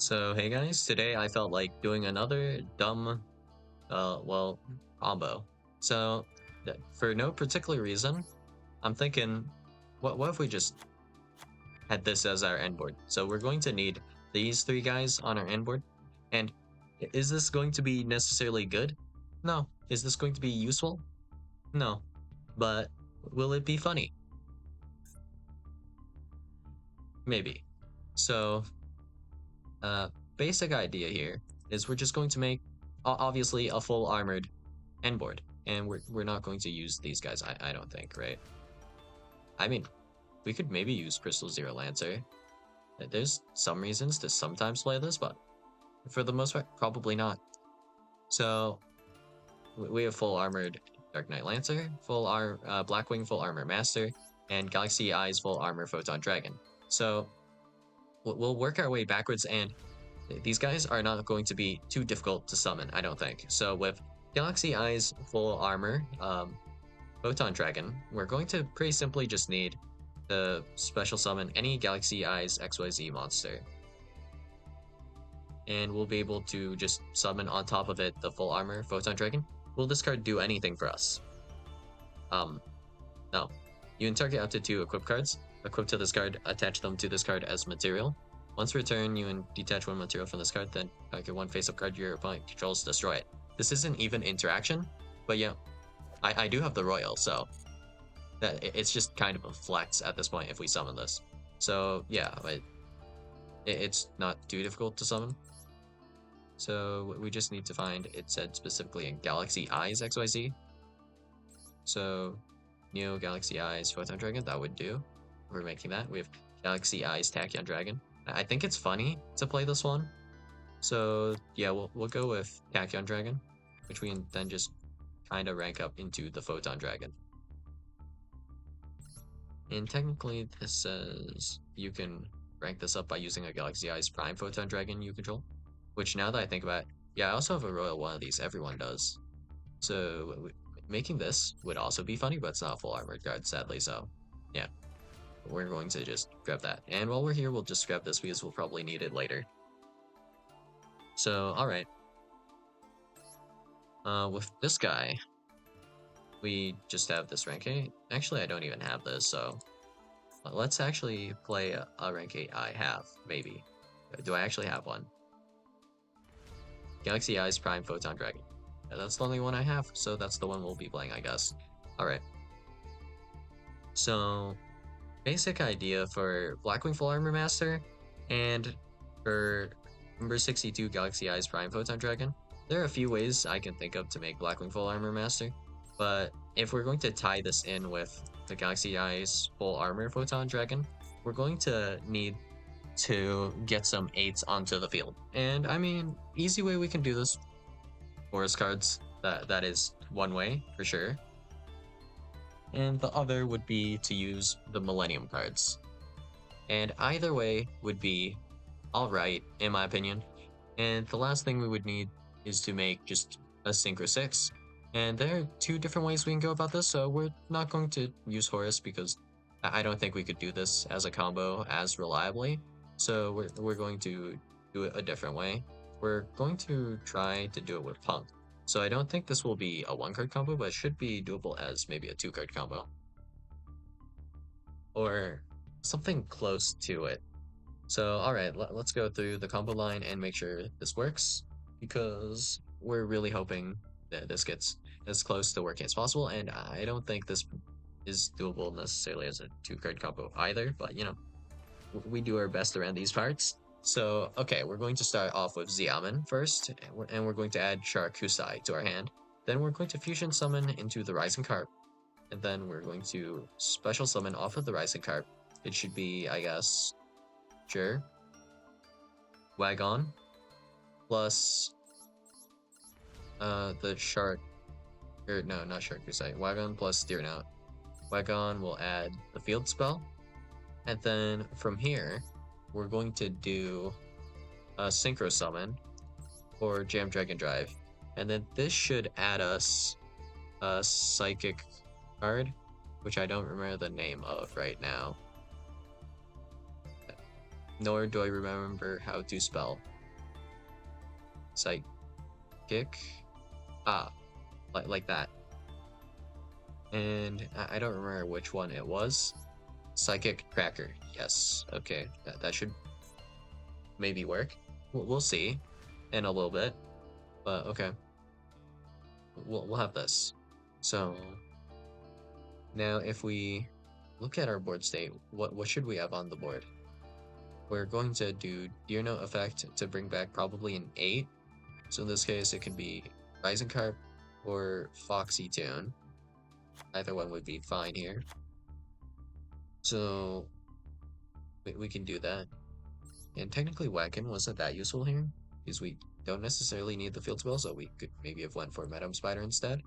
So hey guys, today I felt like doing another dumb, well, combo. So for no particular reason, I'm thinking, what if we just had this as our end board? So we're going to need these three guys on our end board, and is this going to be necessarily good? No. Is this going to be useful? No. But will it be funny? Maybe. So, uh, basic idea here is we're just going to make obviously a full armored end board, and we're not going to use these guys. I don't think, right? I mean, we could maybe use Crystal Zero Lancer. There's some reasons to sometimes play this, but for the most part, probably not. So we have full armored Dark Knight Lancer, Blackwing full armor Master, and Galaxy Eyes full armor Photon Dragon. So we'll work our way backwards, and these guys are not going to be too difficult to summon, I don't think. So with Galaxy Eyes full armor, Photon Dragon, we're going to pretty simply just need to special summon any Galaxy Eyes XYZ monster. And we'll be able to just summon on top of it the full armor Photon Dragon. Will this card do anything for us? No. You can target up to 2 equip cards. Equip to this card, attach them to this card as material. Once return, you can detach 1 material from this card, then target 1 face-up card your opponent controls, destroy it. This isn't even interaction, but yeah, I do have the Royal, so it's just kind of a flex at this point if we summon this. So yeah, it's not too difficult to summon. So we just need to find, it said specifically in Galaxy Eyes XYZ. So Neo Galaxy Eyes Photon Dragon, that would do. We're making that. We have Galaxy Eyes Tachyon Dragon. I think it's funny to play this one. So yeah, we'll go with Tachyon Dragon, which we can then just kind of rank up into the Photon Dragon. And technically this says you can rank this up by using a Galaxy Eyes Prime Photon Dragon you control, which now that I think about it, yeah, I also have a Royal one of these, everyone does. So making this would also be funny, but it's not a full armored card, sadly, so yeah. We're going to just grab that. And while we're here, we'll just grab this because we'll probably need it later. So, alright. With this guy, we just have this rank 8. Actually, I don't even have this, so let's actually play a rank 8 I have, maybe. Do I actually have one? Galaxy Eyes Prime Photon Dragon. Yeah, that's the only one I have, so that's the one we'll be playing, I guess. Alright. So, basic idea for Blackwing Full Armor Master and for number 62 Galaxy Eyes Prime Photon Dragon. There are a few ways I can think of to make Blackwing Full Armor Master, but if we're going to tie this in with the Galaxy Eyes Full Armor Photon Dragon, we're going to need to get some 8s onto the field. And I mean, easy way we can do this, Forest cards, that is one way for sure. And the other would be to use the Millennium cards. And either way would be alright, in my opinion. And the last thing we would need is to make just a Synchro 6. And there are 2 different ways we can go about this, so we're not going to use Horus because I don't think we could do this as a combo as reliably. So we're going to do it a different way. We're going to try to do it with Punk. So I don't think this will be a 1-card combo, but it should be doable as maybe a 2-card combo. Or something close to it. So alright, let's go through the combo line and make sure this works, because we're really hoping that this gets as close to working as possible, and I don't think this is doable necessarily as a 2-card combo either, but you know, we do our best around these parts. So, okay, we're going to start off with Xiamen first, and we're going to add Sharakusai to our hand. Then we're going to fusion summon into the Rising Carp, and then we're going to special summon off of the Rising Carp. It should be, I guess, sure, Wagon, plus the Shark, or no, not Sharakusai, Wagon plus Steernout. Wagon will add the field spell, and then from here, we're going to do a Synchro Summon or Jam Dragon Drive. And then this should add us a Psychic card, which I don't remember the name of right now. Nor do I remember how to spell. Psychic. Ah, like that. And I don't remember which one it was. Psychic Cracker. Yes. Okay. That should maybe work. We'll see in a little bit. But okay. We'll have this. So now if we look at our board state, what should we have on the board? We're going to do Deer Note effect to bring back probably an 8. So in this case, it can be Rising Carp or Foxy Tune. Either one would be fine here. So we can do that. And technically Wagon wasn't that useful here, because we don't necessarily need the field spell, so we could maybe have went for Madam Spider instead.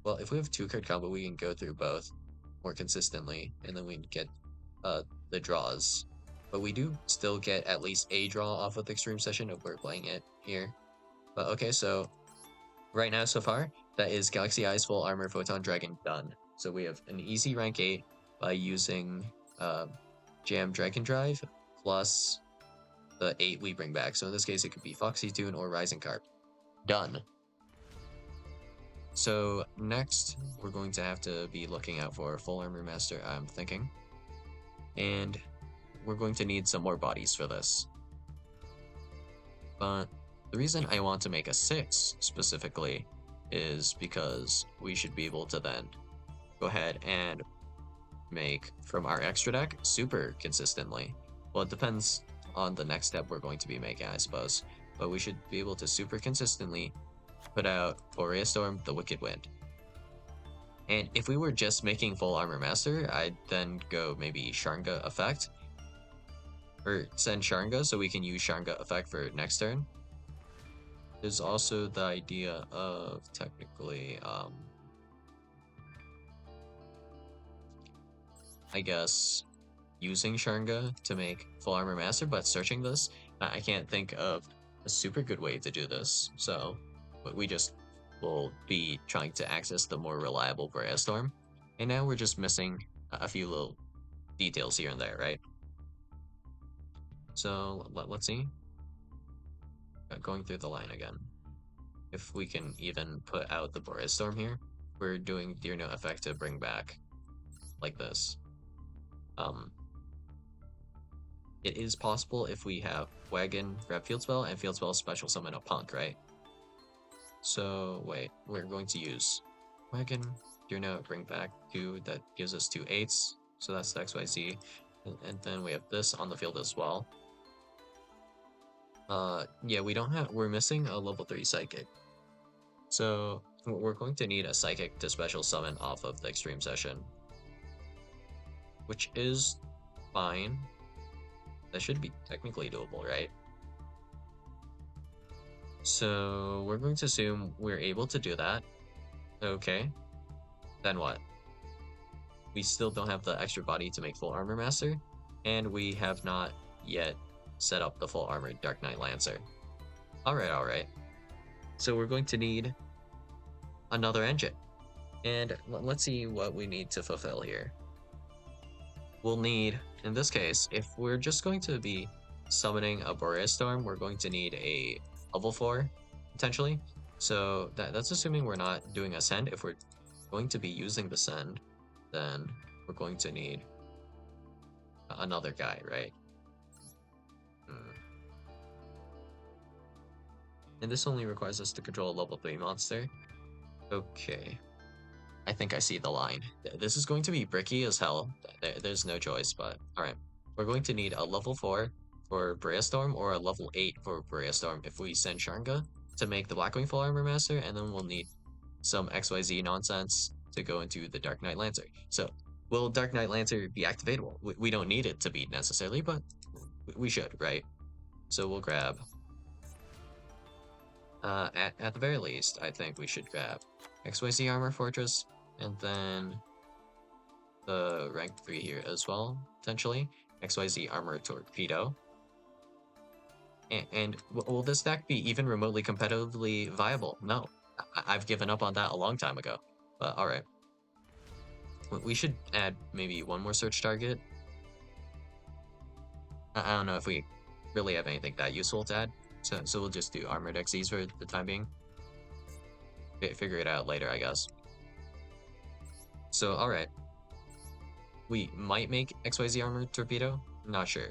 Well, if we have 2-card combo, we can go through both more consistently, and then we can get the draws. But we do still get at least a draw off of the Extreme Session if we're playing it here. But okay, so right now so far, that is Galaxy Eyes Full Armor Photon Dragon done. So we have an easy rank 8 by using Jam Dragon Drive plus the 8 we bring back. So in this case, it could be Foxy Tune or Rising Carp. Done. So next, we're going to have to be looking out for Full Armor Master, I'm thinking. And we're going to need some more bodies for this. But the reason I want to make a 6 specifically is because we should be able to then go ahead and make from our extra deck super consistently. Well, it depends on the next step we're going to be making, I suppose. But we should be able to super consistently put out Borea Storm, the Wicked Wind. And if we were just making Full Armor Master, I'd then go maybe Sharnga Effect. Or send Sharnga so we can use Sharnga Effect for next turn. There's also the idea of technically, I guess, using Sharnga to make Full Armor Master, but searching this, I can't think of a super good way to do this. So we just will be trying to access the more reliable Borea Storm. And now we're just missing a few little details here and there, right? So let's see. Going through the line again. If we can even put out the Borea Storm here, we're doing Deer Note effect to bring back like this. It is possible if we have Wagon, grab Field Spell, and Field Spell special summon a Punk, right? So wait, we're going to use Wagon, Deer Note, bring back 2, that gives us 2 8s, so that's the XYZ, and then we have this on the field as well. Yeah, we're missing a level 3 Psychic. So we're going to need a Psychic to special summon off of the Extreme Session, which is fine. That should be technically doable, right? So we're going to assume we're able to do that. Okay. Then what? We still don't have the extra body to make Full Armor Master, and we have not yet set up the Full Armor Dark Knight Lancer. Alright. So we're going to need another engine. And let's see what we need to fulfill here. We'll need, in this case, if we're just going to be summoning a Borea Storm, we're going to need a level 4, potentially. So that's assuming we're not doing a Send. If we're going to be using the Send, then we're going to need another guy, right? And this only requires us to control a level 3 monster. Okay. I think I see the line. This is going to be bricky as hell. There's no choice, but alright. We're going to need a level 4 for Borea Storm or a level 8 for Borea Storm if we send Sharnga to make the Blackwing Full Armor Master, and then we'll need some XYZ nonsense to go into the Dark Knight Lancer. So, will Dark Knight Lancer be activatable? We don't need it to be necessarily, but we should, right? So we'll grab... at the very least, I think we should grab XYZ Armor Fortress, and then the rank 3 here as well, potentially. XYZ Armor Torpedo. And will this deck be even remotely competitively viable? No. I've given up on that a long time ago. But alright. We should add maybe one more search target. I don't know if we really have anything that useful to add. So we'll just do Armored XEs for the time being. Figure it out later, I guess. So, alright. We might make XYZ Armored Torpedo? Not sure.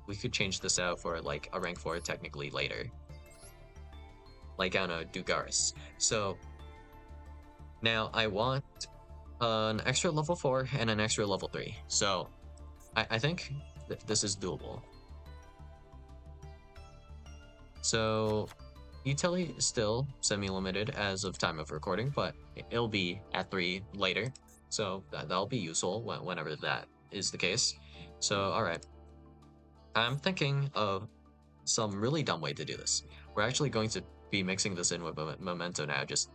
We could change this out for like a rank 4 technically later. Like, I don't know, Dugaris. So, now I want an extra level 4 and an extra level 3. So, I think this is doable. So, utility is still semi-limited as of time of recording, but it'll be at 3 later. So, that'll be useful whenever that is the case. So, alright. I'm thinking of some really dumb way to do this. We're actually going to be mixing this in with Memento now, just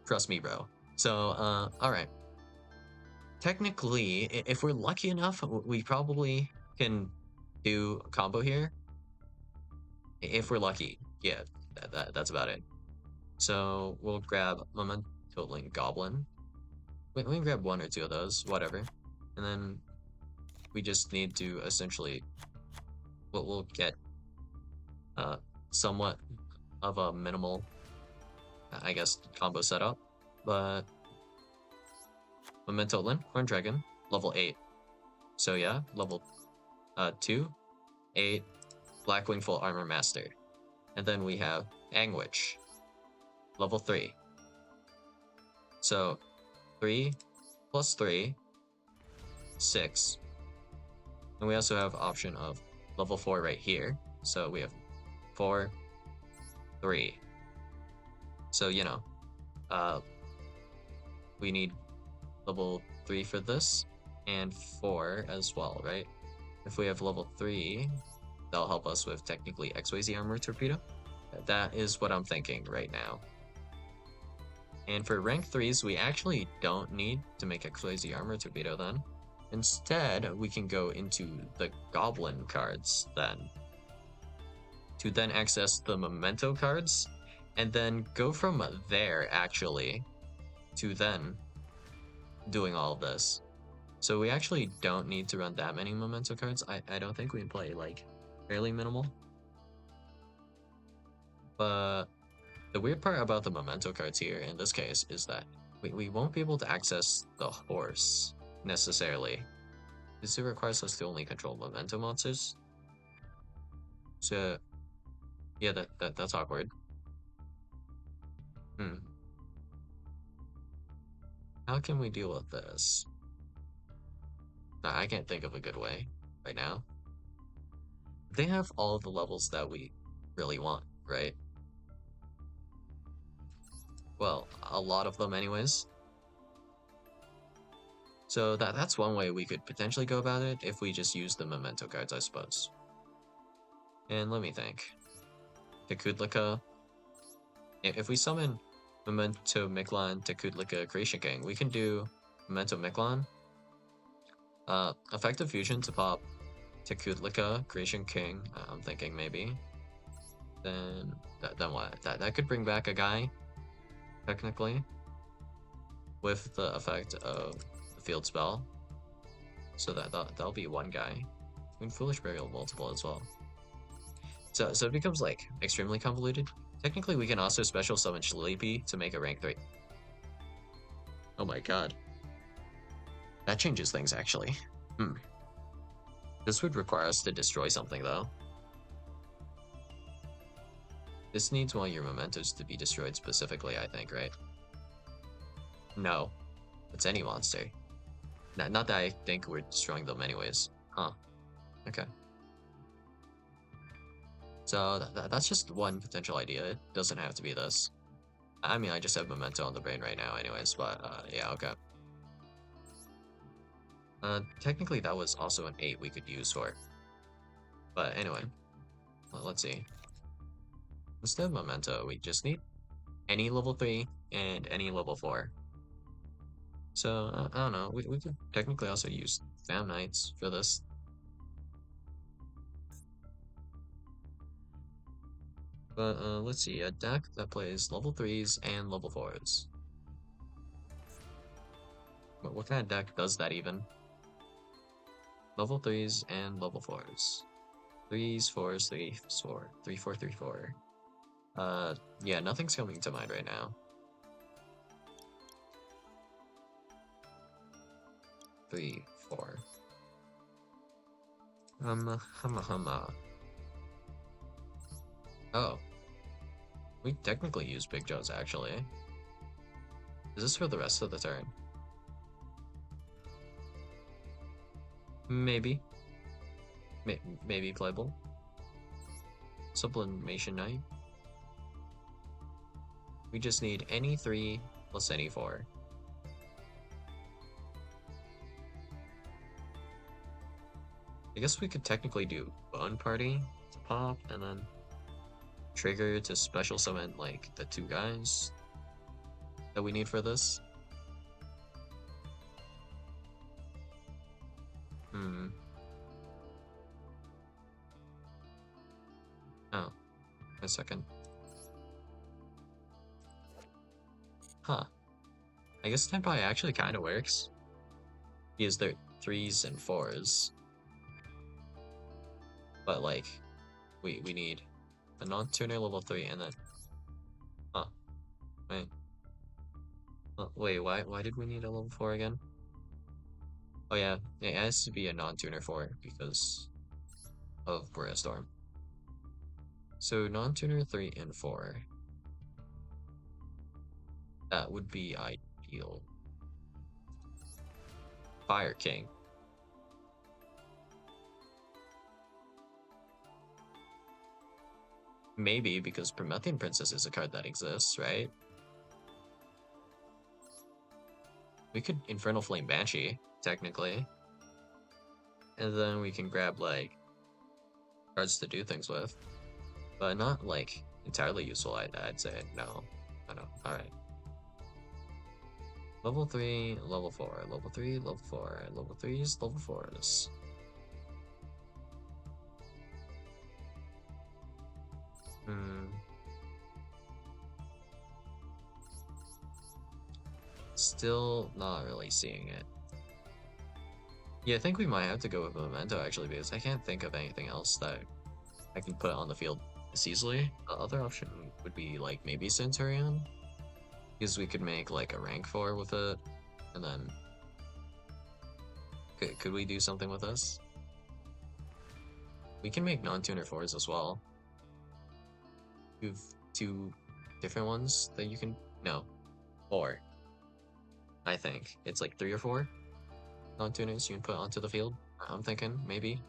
trust me, bro. So, alright. Technically, if we're lucky enough, we probably can do a combo here. If we're lucky, yeah, that's about it. So we'll grab Memento Link Goblin. We can grab one or two of those, whatever. And then we just need to essentially, we'll get somewhat of a minimal, I guess, combo setup. But Memento Link, Horn Dragon, level 8. So yeah, level 2, 8, Blackwing Full Armor Master. And then we have Anguish, level 3. So 3 plus 3, 6. And we also have option of level 4 right here. So we have 4, 3. So, you know, we need level 3 for this and 4 as well, right? If we have level 3, that'll help us with technically XYZ Armor Torpedo. That is what I'm thinking right now. And for rank 3s, we actually don't need to make XYZ Armor Torpedo then. Instead, we can go into the Goblin cards then. To then access the Memento cards, and then go from there, actually, to then doing all of this. So we actually don't need to run that many Memento cards. I don't think we can play, like, fairly minimal. But the weird part about the Memento cards here, in this case, is that we won't be able to access the horse, necessarily. This requires us to only control Memento monsters. So, yeah, that's awkward. How can we deal with this? I can't think of a good way right now. They have all the levels that we really want, right? Well, a lot of them anyways. So that's one way we could potentially go about it if we just use the Memento cards, I suppose. And let me think. Tekudlika. If we summon Memento Miklon, Tekudlika, Creation King, we can do Memento Miklon. Effective Fusion to pop Tekudlika, Creation King, I'm thinking maybe. Then what? That could bring back a guy, technically, with the effect of the field spell. So that'll be one guy. I mean, Foolish Burial multiple as well. So it becomes like extremely convoluted. Technically, we can also special summon Sleepy to make a rank 3. Oh my god. That changes things, actually. This would require us to destroy something, though. This needs one of your mementos to be destroyed specifically, I think, right? No. It's any monster. Not that I think we're destroying them anyways. Huh. Okay. So that's just one potential idea. It doesn't have to be this. I mean, I just have Memento on the brain right now anyways, but yeah, okay. Technically that was also an 8 we could use for. But anyway, let's see. Instead of Memento, we just need any level 3 and any level 4. So, I don't know, we could technically also use Fam Knights for this. But let's see, a deck that plays level 3s and level 4s. But what kind of deck does that even? Level 3s and level 4s. Threes, fours, three, four, three, four, three, four. Yeah, nothing's coming to mind right now. Three, four. Humma. Oh, we technically use Big Joe's actually. Is this for the rest of the turn? Maybe. Maybe playable. Sublimation Knight. We just need any three plus any four. I guess we could technically do Bone Party to pop and then trigger to special summon like the two guys that we need for this. Hmm. Oh, a second. Huh. I guess Tenpai actually kind of works. Because they're threes and fours. But like, we need a non-tuner level 3 and then... Huh. Wait. Wait, why did we need a level 4 again? Oh yeah, it has to be a non-tuner 4 because of Storm. So non-tuner 3 and 4. That would be ideal. Fire King. Maybe because Promethean Princess is a card that exists, right? We could Infernal Flame Banshee, technically. And then we can grab, like, cards to do things with. But not, like, entirely useful, I'd say. No. I know. Alright. Level 3, level 4, level 3, level 4, level 3s, level 4s. Hmm. Still not really seeing it. Yeah, I think we might have to go with Memento, actually, because I can't think of anything else that I can put on the field this easily. The other option would be, like, maybe Centurion. Because we could make, like, a rank 4 with it. And then... Could we do something with this? We can make non-tuner 4s as well. You have two different ones that you can... No. 4. I think. It's like 3 or 4 non-tuners you can put onto the field. I'm thinking, maybe.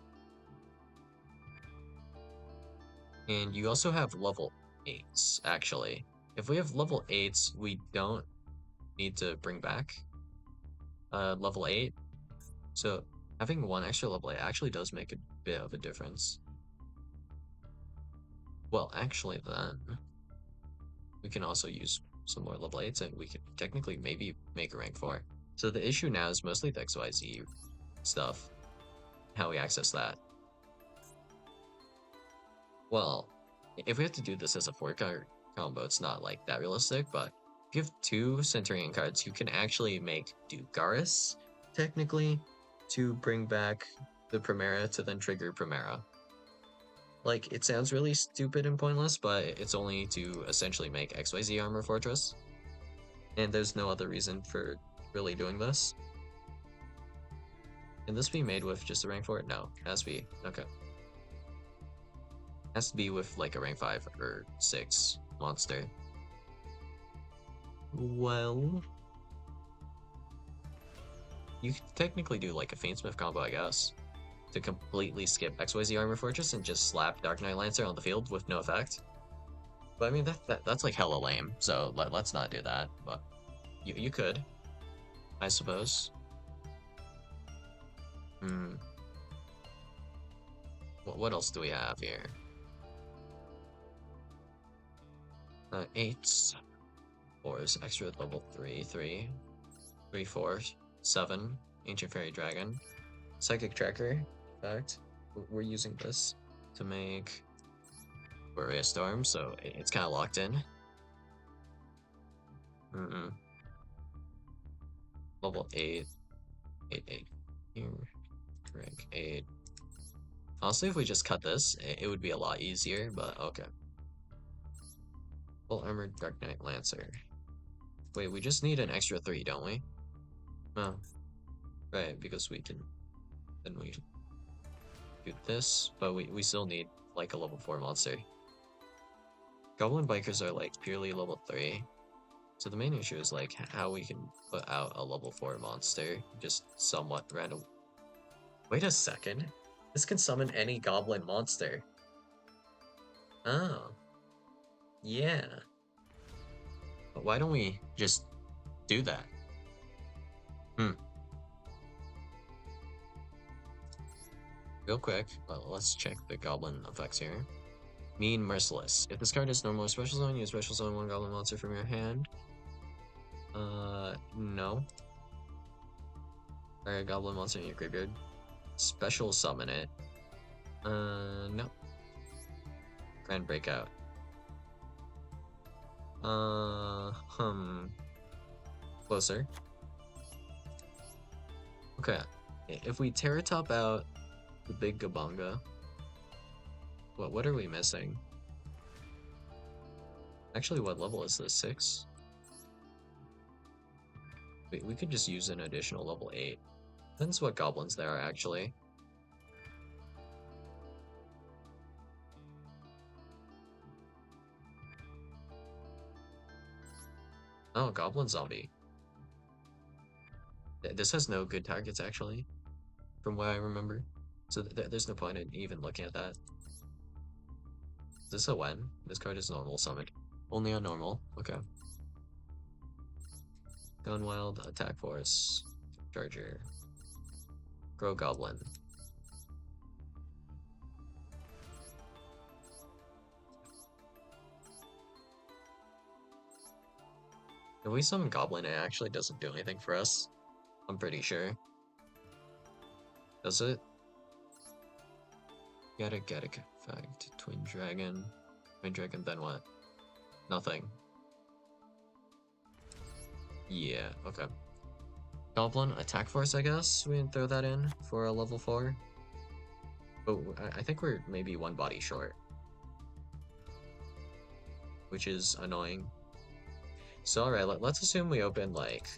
And you also have level 8s, actually. If we have level 8s, we don't need to bring back level 8. So having one extra level 8 actually does make a bit of a difference. Well, actually then, we can also use some more level 8s and we can technically maybe make a rank 4. So the issue now is mostly the XYZ stuff, how we access that. Well, if we have to do this as a 4-card combo, it's not like that realistic, but if you have 2 Centurion cards, you can actually make Dugaris, technically, to bring back the Primera to then trigger Primera. Like, it sounds really stupid and pointless, but it's only to essentially make XYZ Armor Fortress. And there's no other reason for really doing this. Can this be made with just a rank 4? No, it has to be. Okay. Has to be with like a rank 5 or 6 monster. Well, you could technically do like a Fainsmith combo, I guess, to completely skip XYZ Armor Fortress and just slap Dark Knight Lancer on the field with no effect. But I mean, that's like hella lame, so let's not do that. But you could, I suppose. Hmm. What else do we have here? 8s, 4s, extra level 3, 3, 3, 4, 7, Ancient Fairy Dragon, Psychic Tracker. In fact, we're using this to make Warrior Storm, so it's kind of locked in. Level 8, 8, 8. Here, rank 8. Honestly, if we just cut this, it would be a lot easier, but okay. Full Armored Dark Knight Lancer. Wait, we just need an extra 3, don't we? Oh, right, because we can, then we do this, but we still need like a level 4 monster. Goblin Bikers are like purely level 3. So the main issue is like how we can put out a level 4 monster, just somewhat random. Wait a second. This can summon any goblin monster. Oh, yeah. But why don't we just do that? Hmm. Real quick, let's check the goblin effects here. Mean Merciless. If this card is normal or special zone, use special zone one goblin monster from your hand. No. Alright, goblin monster in your graveyard. Special summon it. No. Grand Breakout. Closer. Okay. If we Terratop out the big Gabanga, what are we missing? Actually, what level is this? 6? We could just use an additional level 8. Depends what goblins there are, actually. Oh, Goblin Zombie. This has no good targets, actually, from what I remember. So there's no point in even looking at that. Is this a when? This card is normal summoned. Only on normal. Okay. Gunwild, Attack Force, Charger, Grow Goblin. If we summon Goblin, it actually doesn't do anything for us. I'm pretty sure. Does it? Gattac effect. Twin Dragon, then what? Nothing. Yeah, okay. Goblin Attack Force, I guess? We can throw that in for a level 4. Oh, I think we're maybe one body short. Which is annoying. So alright, let's assume we open like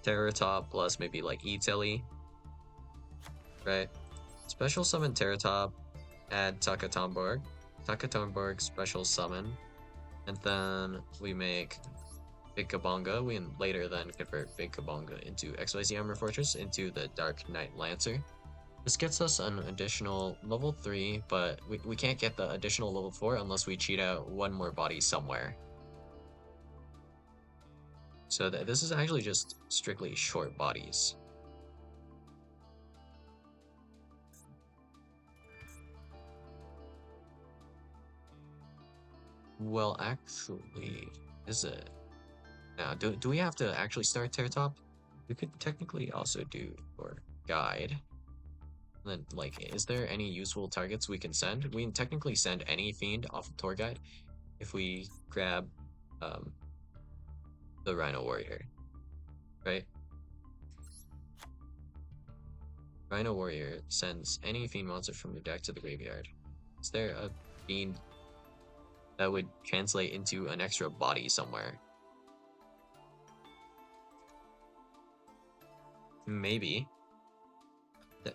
Terratop plus maybe like E-Tilly. Right? Special summon Terratop, add Takatomborg. Takatomborg special summon. And then we make Big Kabonga. We can later then convert Big Kabonga into XYZ Armor Fortress into the Dark Knight Lancer. This gets us an additional level 3, but we can't get the additional level 4 unless we cheat out one more body somewhere. So this is actually just strictly short bodies. Well, actually, is it? Now, do we have to actually start Terratop? We could technically also do or guide. And then, like, is there any useful targets we can send? We can technically send any fiend off of Tour Guide if we grab the Rhino Warrior, right? Rhino Warrior sends any fiend monster from your deck to the graveyard. Is there a fiend that would translate into an extra body somewhere? Maybe.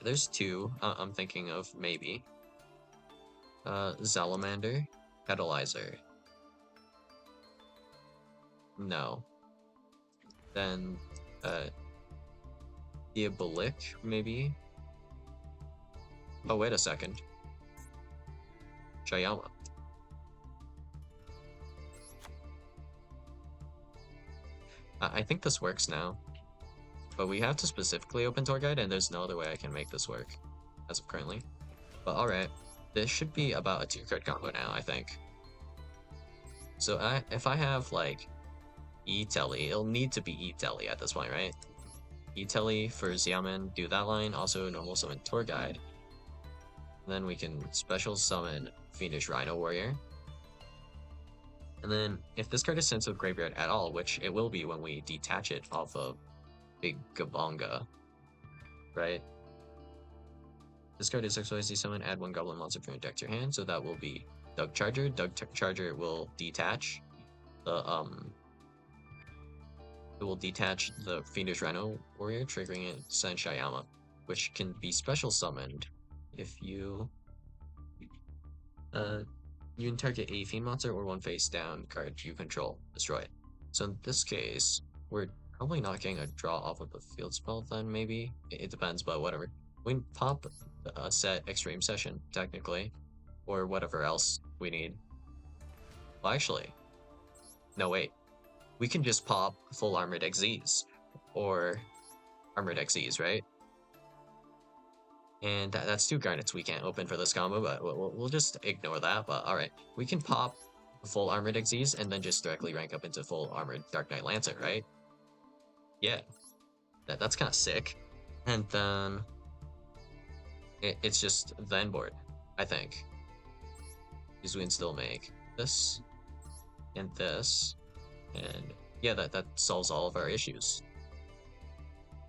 There's 2 I'm thinking of, maybe. Salamander, Catalyzer. No. Then, Diabolic, maybe? Oh, wait a second. Chayama. I think this works now. But we have to specifically open Tour Guide, and there's no other way I can make this work as of currently. But alright, this should be about a 2-card combo now, I think. So if I have, like, E-Telly, it'll need to be E-Telly at this point, right? E-Telly for Xiamen, do that line, also normal summon Tour Guide. And then we can special summon Fiendish Rhino Warrior. And then, if this card is sent to the graveyard at all, which it will be when we detach it off of Big Gabonga, right? Discard a 6 summon, add 1 goblin monster from your deck to your hand, so that will be Doug Charger. Charger will detach the it will detach the Fiendish Rhino Warrior, triggering it send Shyama, which can be special summoned if you you can target a Fiend monster or 1 face down card you control, destroy it. So in this case, we're probably not getting a draw off of the field spell then, maybe? It depends, but whatever. We can pop a set Extreme Session, technically, or whatever else we need. Well, actually, no wait. We can just pop full Armored XZs, or Armored XZs, right? And that's 2 Garnets we can't open for this combo, but we'll just ignore that. But alright, we can pop full Armored XZs and then just directly rank up into full Armored Dark Knight Lancer, right? Yeah, that's kind of sick. And then it's just the Endboard, I think. Because we can still make this and this, and yeah, that solves all of our issues,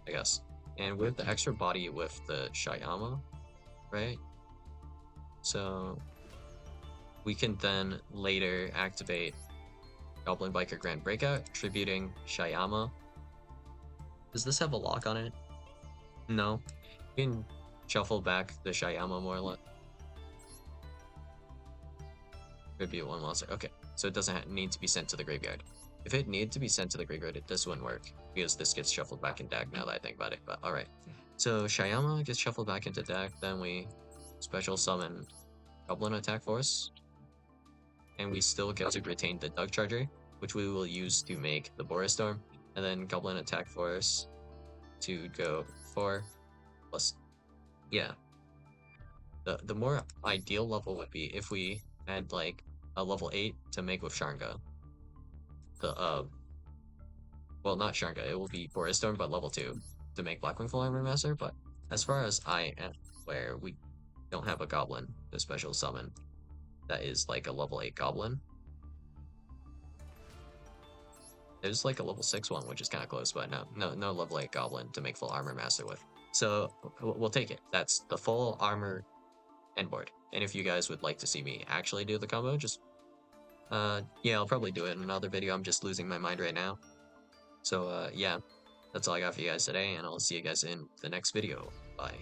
I guess. And with the extra body with the Shyama, right? So we can then later activate Goblin Biker Grand Breakout, tributing Shyama. Does this have a lock on it? No. We can shuffle back the Shyama more or less. Tribute 1 monster. Okay, so it doesn't need to be sent to the graveyard. If it needed to be sent to the graveyard, this wouldn't work, because this gets shuffled back in deck now that I think about it, but alright. So Shyama gets shuffled back into deck, then we special summon Goblin Attack Force, and we still get to retain the Doug Charger, which we will use to make the Boris Storm, and then Goblin Attack Force to go 4 plus, yeah. The more ideal level would be if we had like a level 8 to make with Sharnga. The well, not Sharnga, it will be Boris Storm, but level 2 to make Blackwing Full Armor Master. But as far as I am aware, we don't have a goblin to special summon that is like a level 8 goblin. There's like a level 6 one, which is kind of close, but no level 8 goblin to make full armor master with. So we'll take it. That's the full armor Endboard. And if you guys would like to see me actually do the combo, just yeah, I'll probably do it in another video. I'm just losing my mind right now. So yeah, that's all I got for you guys today, and I'll see you guys in the next video. Bye.